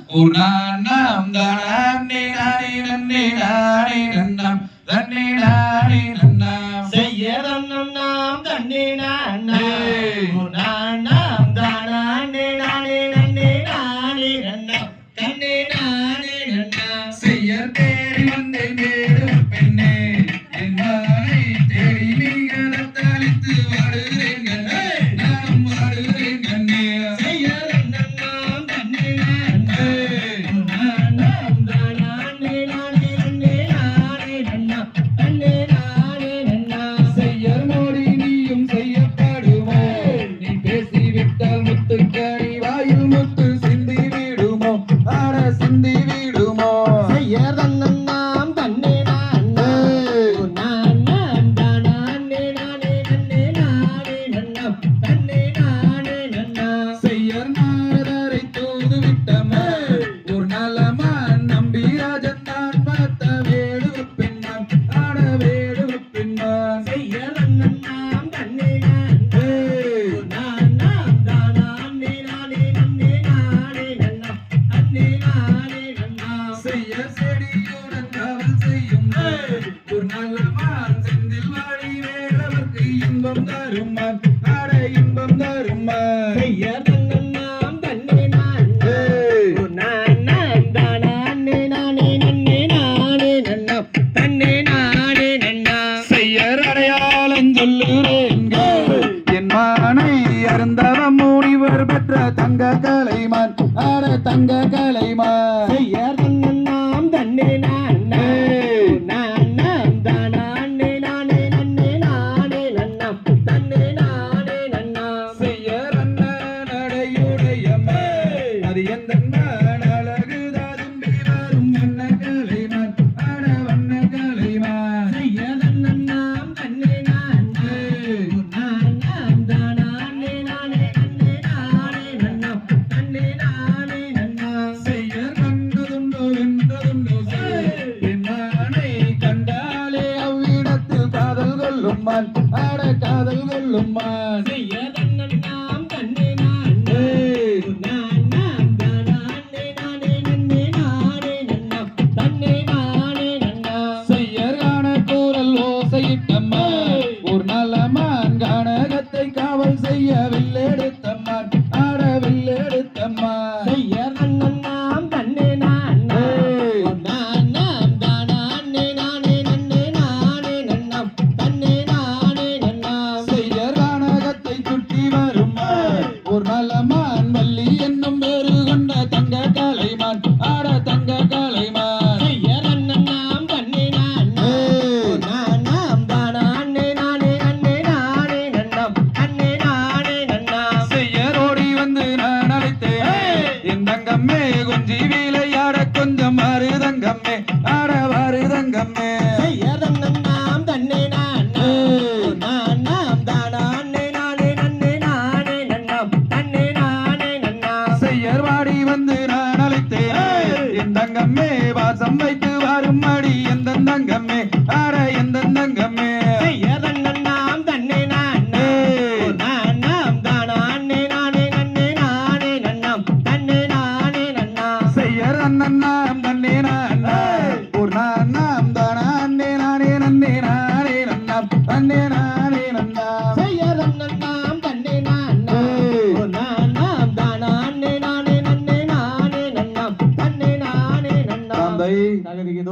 உன்னாம் தானே நானே நன்னே நானே நன்னாம் தன்னே நானே நன்னாம் செய்யதன்னம் நாம் தன்னே நானே உன்னாம் தானே நானே நன்னே நானே நன்னாம் தன்னே நானே நன்னாம் செய்யர் தேடி வந்தேன் வேறு பெண்ணே என் மகனை தேடி நீங்கள் தளித்து வாடுகிறேன் கண்ணே நானும் வாடுகிறேன் கண்ணே செய்யதன்னம் நாம் தன்னே நானே உன்னாம் தானே நானே நன்னே நானே நன்னாம் தன்னே நானே நன்னாம் செய்யர் மோடி நீயும் செய்யப்படுமோ நீ பேசிவிட்டால் முத்துக்கணி வாயில் முத்து சிந்தி விடுமோ ஆட சிந்தி விடுமோ செய்யதன்னம் நாம் தன்னே நானே உன்னாம் தானே நானே நன்னே நானே நன்னாம் தன்னே நானே நன்னாம் செய்யர் நாரதரை தூது விட்டமா ஒரு நலமான் நம்பி ராஜன் நான் பார்த்த வேடுவ பெண்மான் ஆட வேடுவ பெண்மான் செய்யதன்னம் நாம் தன்னே நானே உன்னாம் தானே நானே நன்னே நானே நன்னாம் தன்னே நானே நன்னாம் செய்யர் செடியுடன் காவல் செய்யும் ஒரு நலமான் செந்தில் வாடி வேடவர்க்கு இன்பம் தருமான் ஆட இன்பம் தருமான் செய்யதன்னம் நாம் தன்னே நானே உன்னாம் தானே நானே நன்னே நானே நன்னாம் தன்னே நானே நன்னாம் செய்யர் அடையாளம் சொல்லுறேங்க என் மானை அருந்தவ முனிவர் பெற்ற தங்க கலைமான் ஆட தங்க கலைமான் செய்யதன்னம் நாம் தன்னே நானே உன்னாம் தானே நானே நன்னே நானே நன்னாம் தன்னே நானே நன்னாம் செய்யர் அண்ணன் அடையுடையம்மா அது எந்த அழகுதாதும்பி வரும் வண்ண கலைமான் ஆட வண்ண கலைமான் செய்யதன்னம் நாம் தன்னே நானே உன்னாம் தானே நானே நன்னே நானே நன்னாம் தன்னே நானே நன்னாம் செய்யர் கண்டதுண்டோ வென்றதுண்டோ என் மானை கண்டாலே அவ்விடத்தில் காதல் கொள்ளுமான் ஆட காதல் கொள்ளுமான் செய்யதன்னம் நாம் தன்னே நானே உன்னாம் தானே நானே நன்னே நானே நன்னாம் தன்னே நானே நன்னாம் செய்யர் காண கூறல் ஓசையிட்டம்மா ஒரு நலமான் கானகத்தை காவல் செய்ய வில்லெடுத்தம்மான் ஆட வில்லெடுத்தம்மான் செய்யதன்னம் நாம் தன்னே நானே உன்னாம் தானே நானே நன்னே நானே நன்னாம் தன்னே நானே நன்னாம் செய்யர் கானகத்தை சுற்றி வரும் ஒரு நலமான் வள்ளி என்னும் வேறு கொண்ட தங்க கலைமான் ஆட தங்க கலைமான் செய்யதன்னம் நாம் தன்னே நானே உன்னாம் தானே நானே நன்னே நானே நன்னாம் தன்னே நானே நன்னாம் செய்யர் ஓடி வந்து நான் அழைத்தேன் என் தங்கம்மே கொஞ்சி விளையாட கொஞ்சம் மருதங்கம்மே ஆட மருதங்கம்மே செய்யதன்னம் நாம் தன்னே நானே உன்னாம் தானே நானே நன்னே நானே நன்னாம் தன்னே நானே நன்னாம் செய்யர் வாடி வந்து நான் அழைத்தேன் என் தங்கம்மே வாசம் வைத்து வரும் அடி எந்த தங்கம்மே ஆட எந்த தங்கம்மே செய்யதன்னம் நாம் தன்னே நானே உன்னாம் தானே நானே நன்னே நானே நன்னாம் தன்னே நானே நன்னாம் செய்யர் அண்ணன் நாம் தன்னே நான் ஒரு நாம் தானே நானே நன்னே நானே நன்னாம் தன்னே நானே நன்னாம் செய்யதன்னம் நாம் தன்னே நானே உன்னாம் தானே நானே நன்னே நானே நன்னாம் தன்னே நானே நன்னாம் தந்தை நகரிகிதோ